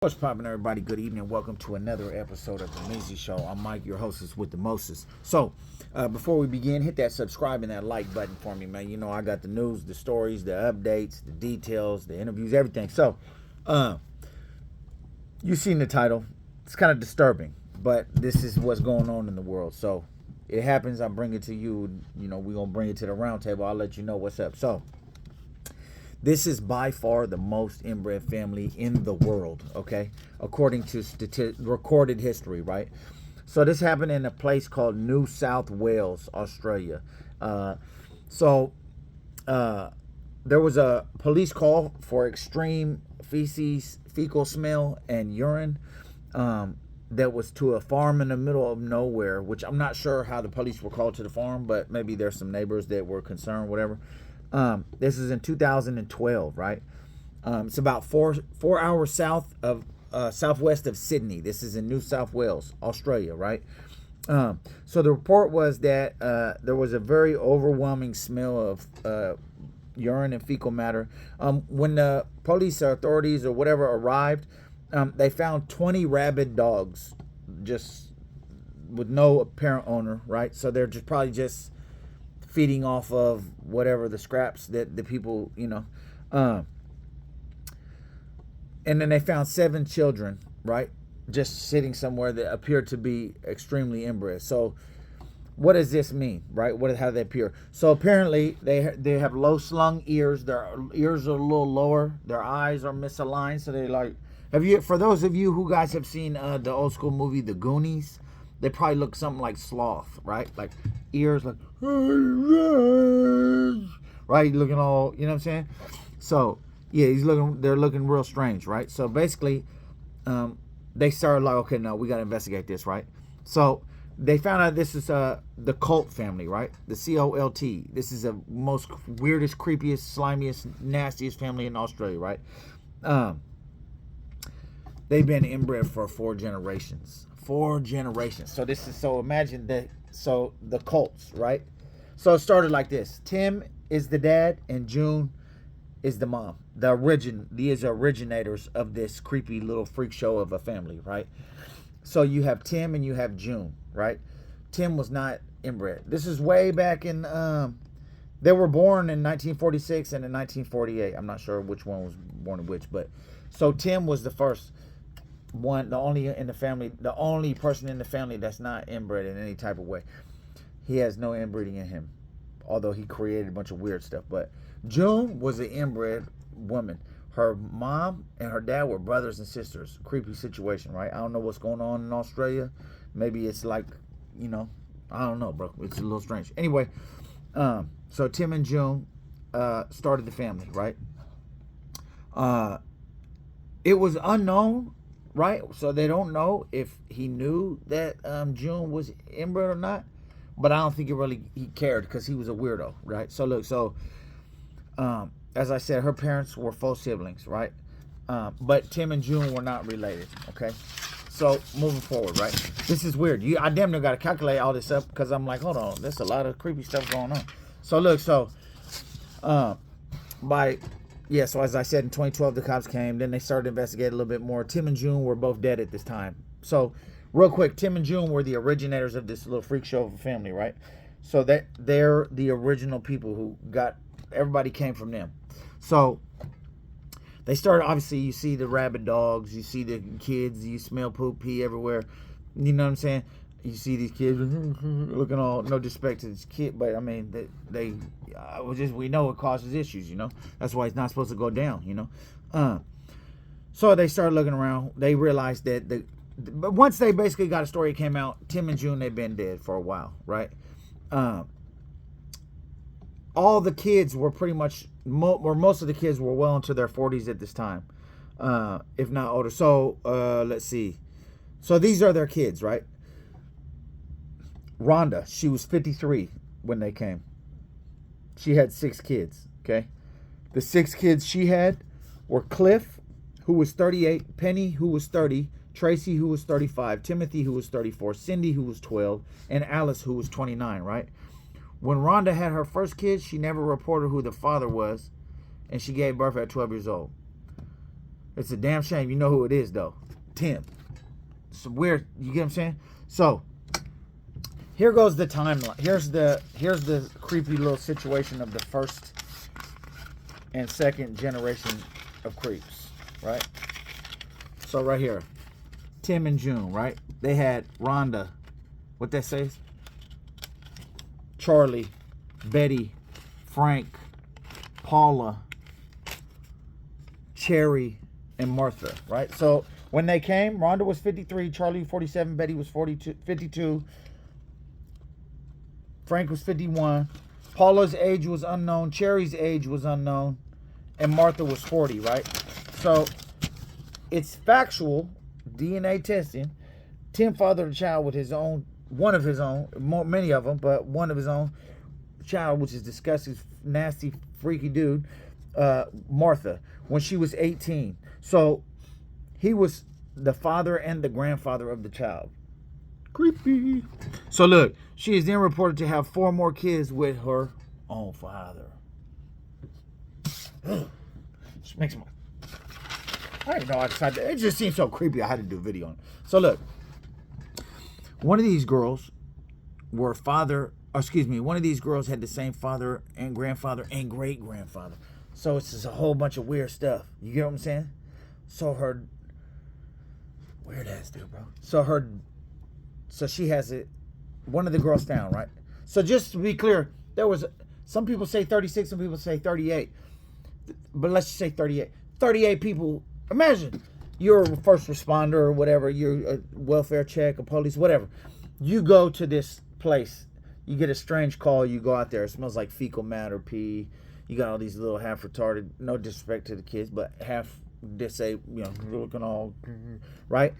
What's poppin', everybody? Good evening. Welcome to another episode of The Measy Show. I'm Mike, your hostess with the mostest. So, before we begin, hit that subscribe and that like button for me, man. You know I got the news, the stories, the updates, the details, the interviews, everything. So, you've seen the title. It's kind of disturbing, but this is what's going on in the world. So, it happens. I bring it to you. You know, we're going to bring it to the round table. I'll let you know what's up. So, this is by far the most inbred family in the world, okay? According to recorded history, right? So this happened in a place called New South Wales, Australia. There was a police call for extreme fecal smell and urine that was to a farm in the middle of nowhere, which I'm not sure how the police were called to the farm, but maybe there's some neighbors that were concerned, whatever. This is in 2012, right? It's about four hours southwest of Sydney. This is in New South Wales, Australia, right? So the report was that there was a very overwhelming smell of urine and fecal matter. When the police or authorities or whatever arrived, they found 20 rabid dogs, just with no apparent owner, right? So they're probably just feeding off of whatever the scraps that the people, and then they found 7 children, right, just sitting somewhere that appeared to be extremely inbred. So what does this mean, right? How do they appear? So apparently they have low slung ears. Their ears are a little lower. Their eyes are misaligned. So they for those of you who guys have seen the old school movie The Goonies, they probably look something like sloth, right? Like ears, like, right? Looking all, you know what I'm saying? So, yeah, they're looking real strange, right? So basically, they started like, okay, no, we got to investigate this, right? So they found out this is the Colt family, right? The Colt. This is the most weirdest, creepiest, slimiest, nastiest family in Australia, right? They've been inbred for 4 generations. 4 generations. So imagine that. So the Colts, right? So it started like this. Tim is the dad and June is the mom. These are originators of this creepy little freak show of a family, right? So you have Tim and you have June, right? Tim was not inbred. This is way back in they were born in 1946 and in 1948. I'm not sure which one was born in which, but so Tim was the first one, the only person in the family that's not inbred in any type of way. He has no inbreeding in him, although he created a bunch of weird stuff. But June was an inbred woman. Her mom and her dad were brothers and sisters. Creepy situation, right? I don't know what's going on in Australia. Maybe it's like, I don't know, bro. It's a little strange. Anyway, so Tim and June started the family, right? It was unknown, right? So they don't know if he knew that June was inbred or not, but I don't think he cared because he was a weirdo, right? So look, as I said, her parents were full siblings, right? But Tim and June were not related, okay? So moving forward, right? This is weird. I damn near got to calculate all this up because I'm like, hold on, there's a lot of creepy stuff going on. So look, so as I said, in 2012, the cops came. Then they started to investigate a little bit more. Tim and June were both dead at this time. So real quick, Tim and June were the originators of this little freak show of a family, right? So they're the original people who everybody came from them. So they started, obviously, you see the rabid dogs. You see the kids. You smell poop, pee everywhere. You know what I'm saying? You see these kids looking all, no disrespect to this kid, but I mean, we know it causes issues, That's why it's not supposed to go down, So they started looking around. They realized but once they basically got a story came out, Tim and June, they've been dead for a while, right? All the kids were pretty much, most of the kids were well into their 40s at this time, if not older. So let's see. So these are their kids, right? Rhonda, she was 53 when they came. She had 6 kids, okay? The 6 kids she had were Cliff, who was 38, Penny, who was 30, Tracy, who was 35, Timothy, who was 34, Cindy, who was 12, and Alice, who was 29, right? When Rhonda had her first kid, she never reported who the father was, and she gave birth at 12 years old. It's a damn shame. You know who it is, though. Tim. It's weird. You get what I'm saying? So, here goes the timeline. Here's the creepy little situation of the first and second generation of creeps, right? So, right here. Tim and June, right? They had Rhonda. What that says? Charlie, Betty, Frank, Paula, Cherry, and Martha, right? So when they came, Rhonda was 53, Charlie 47, Betty was 52, Frank was 51, Paula's age was unknown, Cherry's age was unknown, and Martha was 40, right? So it's factual, DNA testing. Tim fathered a child with his own, one of his own, many of them, but one of his own child, which is disgusting, nasty, freaky dude, Martha, when she was 18. So he was the father and the grandfather of the child. Creepy. So look, she is then reported to have 4 more kids with her own father. Just makes my, I don't know, I decided, it just seems so creepy I had to do a video on it. So look, one of these girls were one of these girls had the same father and grandfather and great-grandfather. So it's just a whole bunch of weird stuff. You get what I'm saying? So her, weird ass dude, bro. So she has it, one of the girls down, right? So just to be clear, there was, some people say 36, some people say 38. But let's just say 38. 38 people, imagine, you're a first responder or whatever, you're a welfare check, a police, whatever. You go to this place, you get a strange call, you go out there, it smells like fecal matter, pee. You got all these little half retarded, no disrespect to the kids, but half disabled, you know, looking all, right?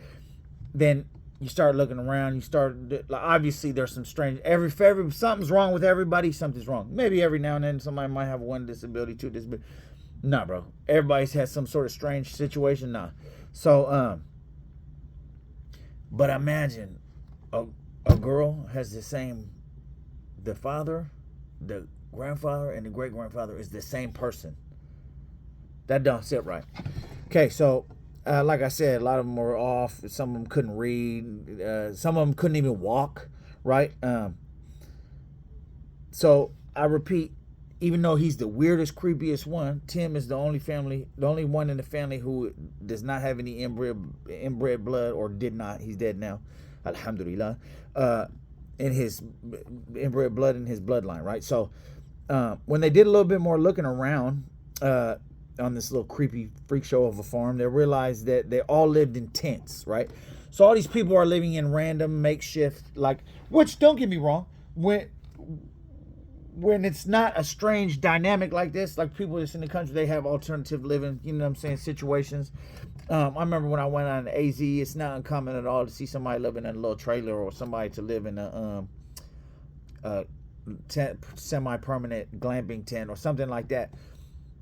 Then you start looking around, you start, obviously there's some strange, something's wrong with everybody, something's wrong. Maybe every now and then somebody might have one disability, 2 disability. Nah, bro. Everybody's had some sort of strange situation. Nah. So, but imagine a girl has the father, the grandfather, and the great-grandfather is the same person. That don't sit right. Okay, so, like I said, a lot of them were off. Some of them couldn't read. Some of them couldn't even walk, right? So, I repeat, even though he's the weirdest, creepiest one, Tim is the only one in the family who does not have any inbred blood, or did not. He's dead now, alhamdulillah. In his inbred blood in his bloodline, right? So when they did a little bit more looking around on this little creepy freak show of a farm, they realized that they all lived in tents, right? So all these people are living in random makeshift, which, don't get me wrong, when it's not a strange dynamic like this, like people that's in the country, they have alternative living, you know what I'm saying, situations. I remember when I went on AZ, it's not uncommon at all to see somebody living in a little trailer, or somebody to live in a semi-permanent glamping tent or something like that.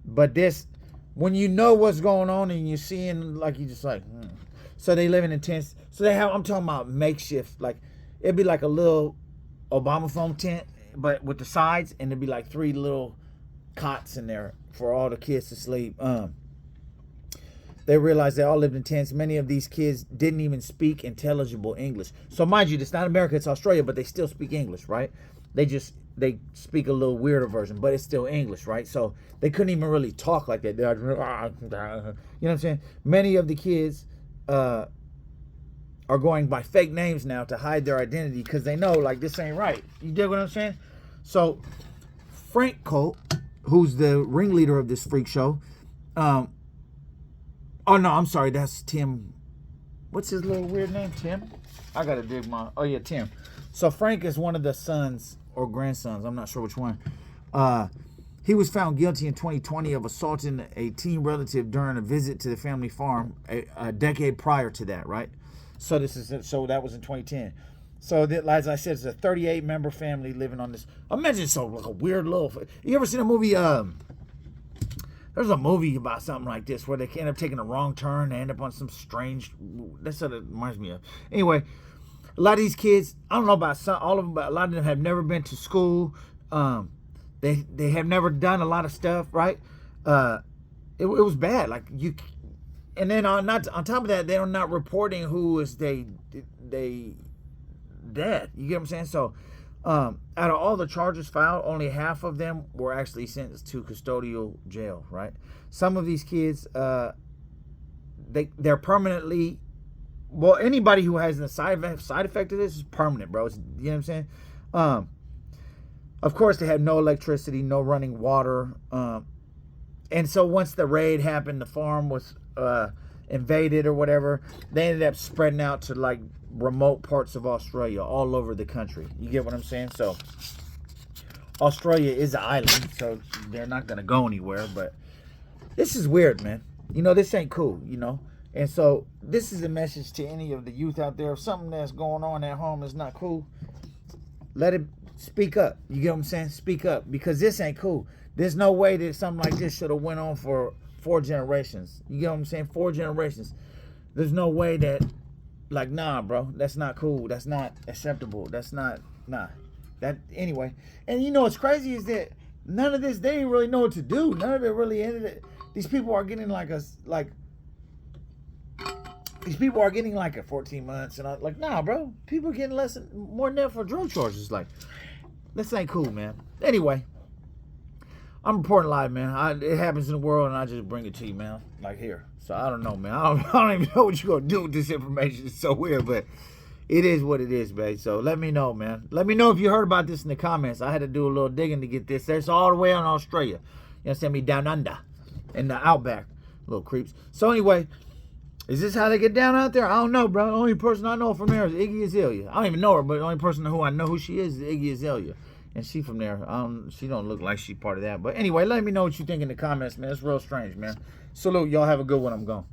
But this, when you know what's going on and you're seeing, like, you just like, So they living in tents. So they have, I'm talking about makeshift, like, it'd be like a little Obama foam tent, but with the sides, and there'd be like 3 little cots in there for all the kids to sleep. They realized they all lived in tents. Many of these kids didn't even speak intelligible English. So mind you, it's not America, it's Australia, but they still speak English, right? They speak a little weirder version, but it's still English, right? So they couldn't even really talk like that. You know what I'm saying? Many of the kids are going by fake names now to hide their identity, because they know, like, this ain't right. You dig what I'm saying? So Frank Colt, who's the ringleader of this freak show, oh no, I'm sorry, that's Tim. What's his little weird name? Tim? I gotta dig my, oh yeah, Tim. So Frank is one of the sons or grandsons, I'm not sure which one. He was found guilty in 2020 of assaulting a teen relative during a visit to the family farm a decade prior to that, right? So that was in 2010. So as I said, it's a 38-member family living on this. Imagine so, like a weird little. You ever seen a movie? There's a movie about something like this where they end up taking a wrong turn and end up on some strange. That's what it reminds me of. Anyway, a lot of these kids, I don't know about all of them, but a lot of them have never been to school. They have never done a lot of stuff, right? It was bad. Like, and then on top of that, they're not reporting who is they dead. You get what I'm saying? So out of all the charges filed, only half of them were actually sentenced to custodial jail, right? Some of these kids, they're permanently, well, anybody who has a side effect of this is permanent, bro. You know what I'm saying? Of course, they had no electricity, no running water. And so once the raid happened, the farm was invaded or whatever, they ended up spreading out to like remote parts of Australia, all over the country. You get what I'm saying? So Australia is an island, so they're not going to go anywhere. But this is weird, man. You know, this ain't cool, you know. And so this is a message to any of the youth out there. If something that's going on at home is not cool, let it speak up. You get what I'm saying? Speak up, because this ain't cool. There's no way that something like this should have went on for 4 generations. You get what I'm saying? 4 generations. There's no way that, like, nah, bro, that's not cool. That's not acceptable. That's not, nah. That, anyway. And you know what's crazy is that none of this, they didn't really know what to do. None of it really ended it. These people are getting these people are getting like a 14 months, and I'm like, nah, bro. People are getting more than that for drug charges. Like, this ain't cool, man. Anyway, I'm reporting live, man. It happens in the world, and I just bring it to you, man. Like, here. So I don't know, man. I don't even know what you're gonna do with this information. It's so weird, but it is what it is, babe. So let me know, man. Let me know if you heard about this in the comments. I had to do a little digging to get this. There's all the way in Australia. You understand me? Down under, in the outback, little creeps. So anyway. Is this how they get down out there? I don't know, bro. The only person I know from there is Iggy Azalea. I don't even know her, but the only person who I know who she is Iggy Azalea. And she from there. She don't look like she part of that. But anyway, let me know what you think in the comments, man. It's real strange, man. Salute. Y'all have a good one. I'm gone.